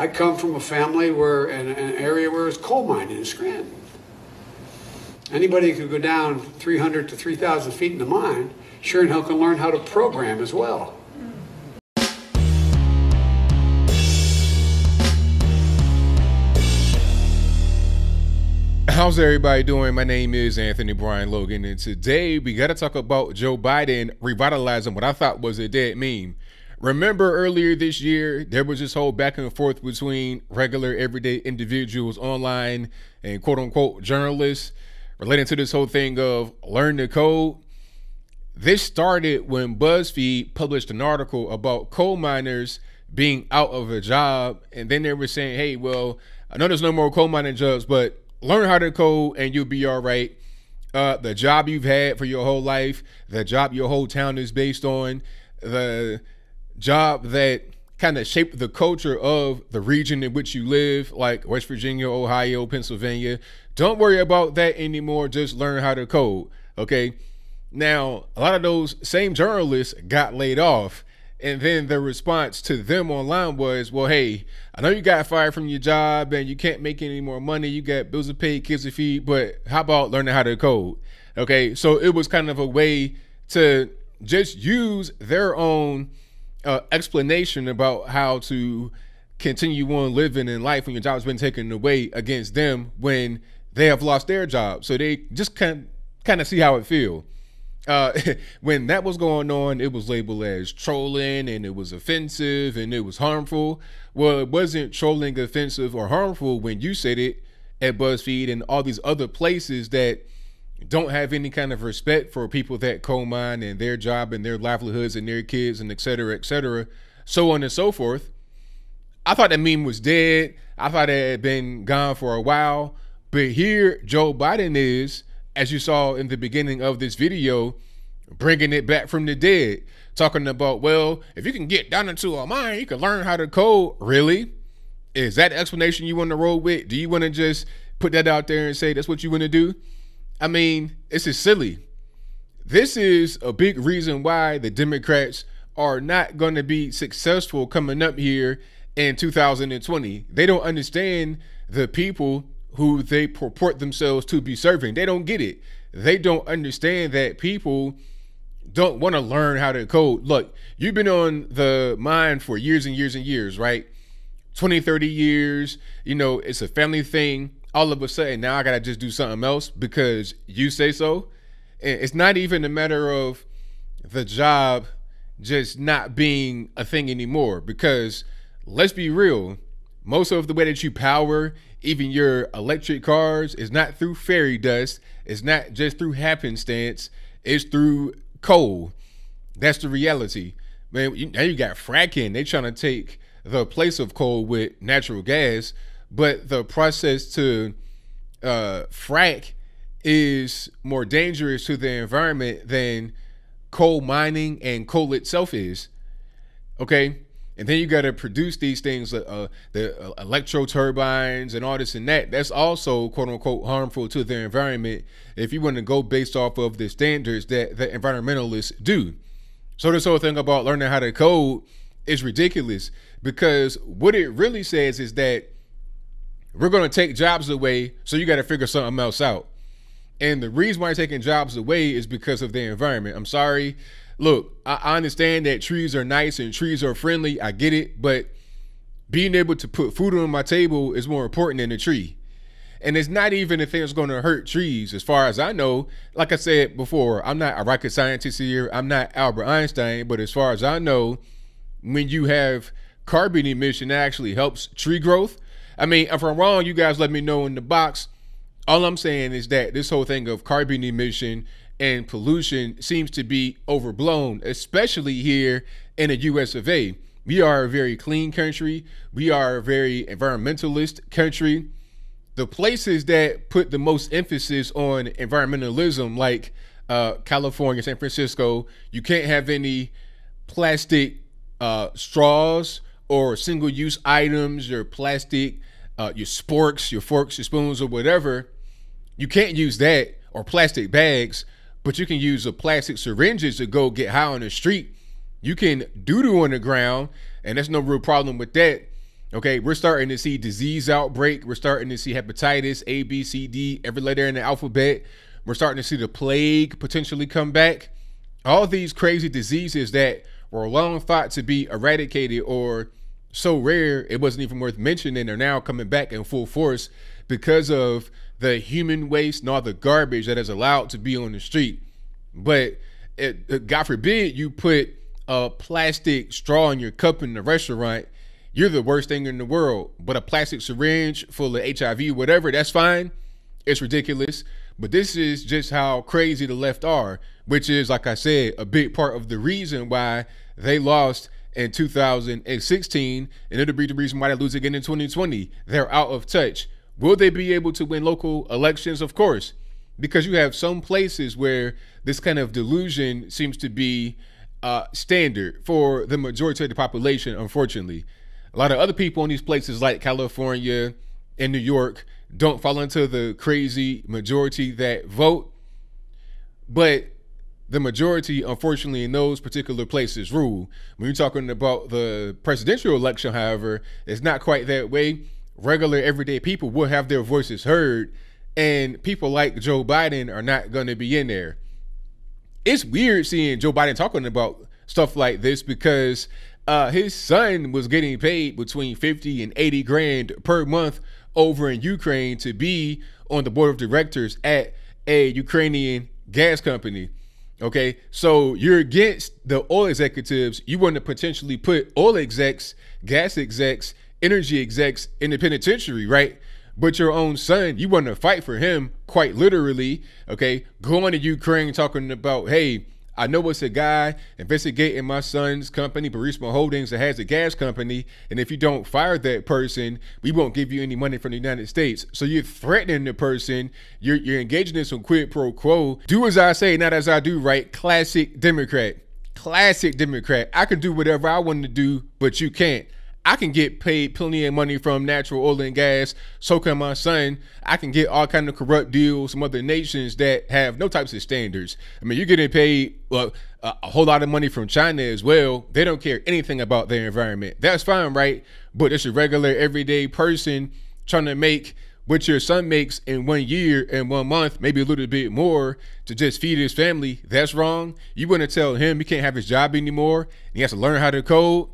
I come from a family where, in an area where it's coal mining in Scranton. Anybody who could go down 300 to 3,000 feet in the mine, sure and hell can learn how to program as well. How's everybody doing? My name is Anthony Brian Logan, and today we got to talk about Joe Biden revitalizing what I thought was a dead meme. Remember earlier this year, there was this whole back and forth between regular everyday individuals online and quote unquote journalists relating to this whole thing of learn the code. This started when BuzzFeed published an article about coal miners being out of a job. And then they were saying, hey, well, I know there's no more coal mining jobs, but learn how to code and you'll be all right. The job you've had for your whole life, the job your whole town is based on, the job that kind of shaped the culture of the region in which you live, like West Virginia, Ohio, Pennsylvania. Don't worry about that anymore. Just learn how to code. Okay. Now, a lot of those same journalists got laid off. And then the response to them online was, well, hey, I know you got fired from your job and you can't make any more money. You got bills to pay, kids to feed, but how about learning how to code? Okay. So it was kind of a way to just use their own explanation about how to continue on living in life when your job has been taken away against them when they have lost their job. So they just kind of see how it feels. When that was going on, it was labeled as trolling and it was offensive and it was harmful. Well, it wasn't trolling, offensive, or harmful when you said it at BuzzFeed and all these other places that don't have any kind of respect for people that coal mine and their job and their livelihoods and their kids and et cetera, so on and so forth. I thought that meme was dead. I thought it had been gone for a while. But here Joe Biden is, as you saw in the beginning of this video, bringing it back from the dead, talking about, well, if you can get down into a mine, you can learn how to code. Really? Is that the explanation you want to roll with? Do you want to just put that out there and say that's what you want to do? I mean, this is silly. This is a big reason why the Democrats are not going to be successful coming up here in 2020. They don't understand the people who they purport themselves to be serving. They don't get it. They don't understand that people don't want to learn how to code. Look, you've been on the mine for years and years and years, right? 20, 30 years, you know, it's a family thing. All of a sudden, now I got to just do something else because you say so. And it's not even a matter of the job just not being a thing anymore, because let's be real, most of the way that you power even your electric cars is not through fairy dust. It's not just through happenstance. It's through coal. That's the reality, man. Now you got fracking. They trying to take the place of coal with natural gas. But the process to frack is more dangerous to the environment than coal mining and coal itself is. Okay. And then you got to produce these things, the electro turbines and all this and that. That's also, quote unquote, harmful to the environment if you want to go based off of the standards that the environmentalists do. So this whole thing about learning how to code is ridiculous, because what it really says is that we're going to take jobs away, so you got to figure something else out. And the reason why you're taking jobs away is because of the environment. I'm sorry. Look, I understand that trees are nice and trees are friendly. I get it. But being able to put food on my table is more important than a tree. And it's not even a thing that's going to hurt trees. As far as I know, like I said before, I'm not a rocket scientist here. I'm not Albert Einstein. But as far as I know, when you have carbon emission, it actually helps tree growth. I mean, if I'm wrong, you guys let me know in the box. All I'm saying is that this whole thing of carbon emission and pollution seems to be overblown, especially here in the US of A. We are a very clean country. We are a very environmentalist country. The places that put the most emphasis on environmentalism, like California, San Francisco, you can't have any plastic straws or single-use items, your plastic, your sporks, your forks, your spoons, or whatever. You can't use that, or plastic bags, but you can use a plastic syringes to go get high on the street. You can doo-doo on the ground, and there's no real problem with that. Okay, we're starting to see disease outbreak. We're starting to see hepatitis, A, B, C, D, every letter in the alphabet. We're starting to see the plague potentially come back. All these crazy diseases that were long thought to be eradicated or so rare it wasn't even worth mentioning are now coming back in full force because of the human waste and all the garbage that is allowed to be on the street. But God forbid you put a plastic straw in your cup in the restaurant, you're the worst thing in the world. But a plastic syringe full of HIV, whatever, that's fine. It's ridiculous. But this is just how crazy the left are, which is, like I said, a big part of the reason why they lost in 2016, and it'll be the reason why they lose again in 2020. They're out of touch. Will they be able to win local elections? Of course, because you have some places where this kind of delusion seems to be standard for the majority of the population, unfortunately. A lot of other people in these places like California and New York don't fall into the crazy majority that vote, but the majority, unfortunately, in those particular places rule. When you're talking about the presidential election, however, it's not quite that way. Regular, everyday people will have their voices heard, and people like Joe Biden are not going to be in there. It's weird seeing Joe Biden talking about stuff like this because his son was getting paid between 50 and 80 grand per month over in Ukraine to be on the board of directors at a Ukrainian gas company. Okay, so you're against the oil executives. You want to potentially put oil execs, gas execs, energy execs in the penitentiary, right? But your own son, you want to fight for him quite literally, okay? Going to Ukraine talking about, hey, I know it's a guy investigating my son's company, Burisma Holdings, that has a gas company, and if you don't fire that person, we won't give you any money from the United States. So you're threatening the person, you're engaging in some quid pro quo. Do as I say, not as I do, right? Classic Democrat. Classic Democrat. I can do whatever I want to do, but you can't. I can get paid plenty of money from natural oil and gas. So can my son. I can get all kind of corrupt deals from other nations that have no types of standards. I mean, you're getting paid a whole lot of money from China as well. They don't care anything about their environment. That's fine, right? But it's a regular, everyday person trying to make what your son makes in 1 year and 1 month, maybe a little bit more, to just feed his family. That's wrong. You want to tell him he can't have his job anymore. He has to learn how to code.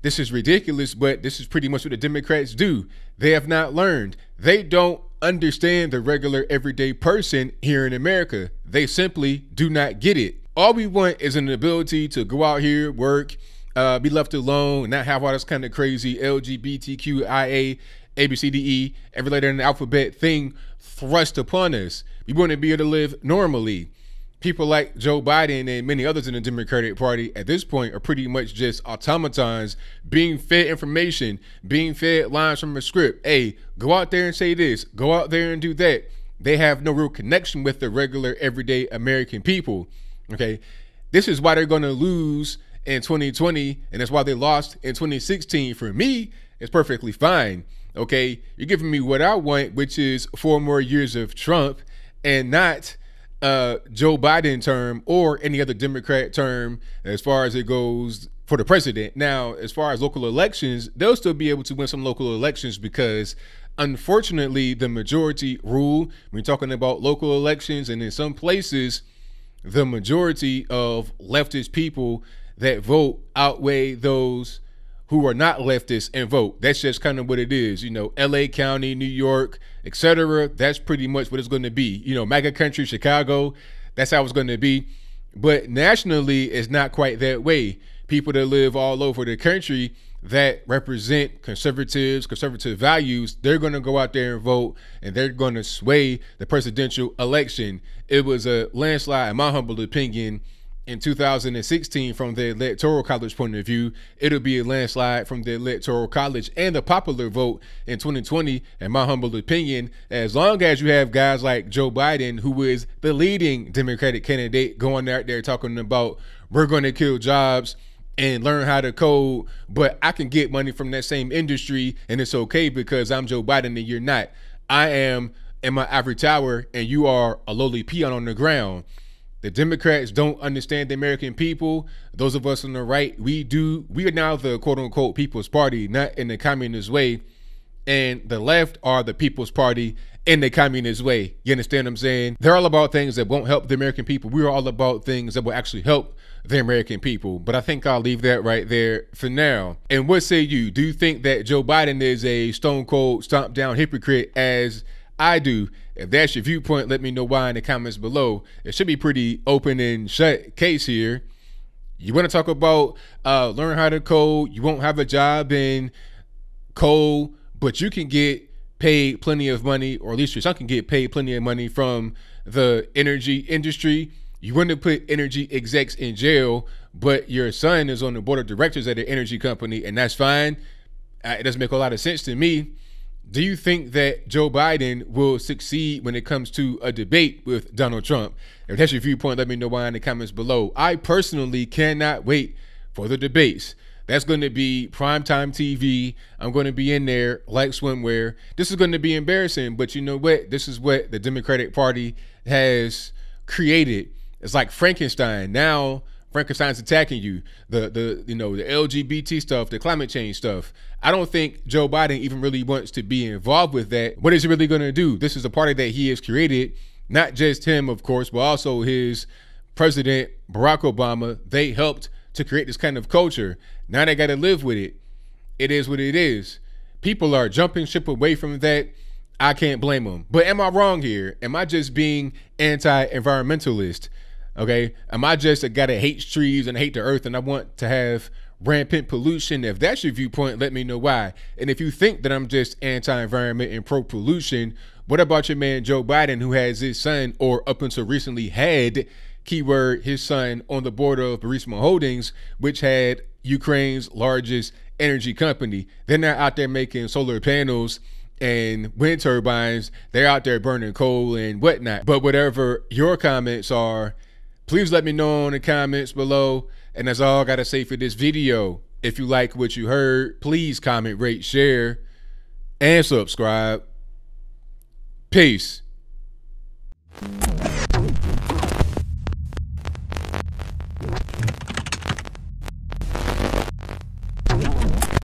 This is ridiculous, but this is pretty much what the Democrats do. They have not learned. They don't understand the regular everyday person here in America. They simply do not get it. All we want is an ability to go out here, work, be left alone, and not have all this kind of crazy LGBTQIA, ABCDE, every letter in the alphabet thing thrust upon us. We want to be able to live normally. People like Joe Biden and many others in the Democratic Party at this point are pretty much just automatons being fed information, being fed lines from a script. Hey, go out there and say this, go out there and do that. They have no real connection with the regular, everyday American people. Okay, this is why they're going to lose in 2020, and that's why they lost in 2016. For me, it's perfectly fine. Okay, you're giving me what I want, which is 4 more years of Trump and not Joe Biden term or any other Democrat term as far as it goes for the president. Now, as far as local elections, they'll still be able to win some local elections because unfortunately the majority rule. We're talking about local elections, and in some places the majority of leftist people that vote outweigh those who are not leftists and vote. That's just kind of what it is. You know, LA County, New York, etc. That's pretty much what it's going to be. You know, MAGA country, Chicago, that's how it's going to be. But nationally, it's not quite that way. People that live all over the country that represent conservatives, conservative values, they're going to go out there and vote, and they're going to sway the presidential election. It was a landslide, in my humble opinion, in 2016 from the Electoral College point of view. It'll be a landslide from the Electoral College and the popular vote in 2020, in my humble opinion, as long as you have guys like Joe Biden, who is the leading Democratic candidate, going out there talking about we're going to kill jobs and learn how to code, but I can get money from that same industry and it's okay because I'm Joe Biden and you're not. I am in my ivory tower and you are a lowly peon on the ground. The Democrats don't understand the American people. Those of us on the right, we do. We are now the quote unquote People's Party, not in the communist way. And the left are the People's Party in the communist way. You understand what I'm saying? They're all about things that won't help the American people. We're all about things that will actually help the American people. But I think I'll leave that right there for now. And what say you? Do you think that Joe Biden is a stone cold stomp down hypocrite, as I do? If that's your viewpoint, let me know why in the comments below. It should be pretty open and shut case here. You want to talk about learn how to code? You won't have a job in code, but you can get paid plenty of money, or at least your son can get paid plenty of money from the energy industry. You want to put energy execs in jail, but your son is on the board of directors at an energy company, and that's fine. It doesn't make a lot of sense to me. Do you think that Joe Biden will succeed when it comes to a debate with Donald Trump? If that's your viewpoint, let me know why in the comments below. I personally cannot wait for the debates. That's going to be primetime TV. I'm going to be in there like swimwear. This is going to be embarrassing, but you know what? This is what the Democratic Party has created. It's like Frankenstein. Now Frankenstein's attacking you. The LGBT stuff, the climate change stuff. I don't think Joe Biden even really wants to be involved with that. What is he really going to do? This is a party that he has created. Not just him, of course, but also his president, Barack Obama. They helped to create this kind of culture. Now they got to live with it. It is what it is. People are jumping ship away from that. I can't blame them. But am I wrong here? Am I just being anti-environmentalist? Okay. Am I just a guy that hates trees and hate the earth and I want to have rampant pollution? If that's your viewpoint, let me know why. And if you think that I'm just anti-environment and pro-pollution, what about your man Joe Biden, who has his son, or up until recently had, keyword, his son, on the board of Burisma Holdings, which had Ukraine's largest energy company? They're not out there making solar panels and wind turbines. They're out there burning coal and whatnot. But whatever your comments are, please let me know in the comments below. And that's all I got to say for this video. If you like what you heard, please comment, rate, share, and subscribe. Peace.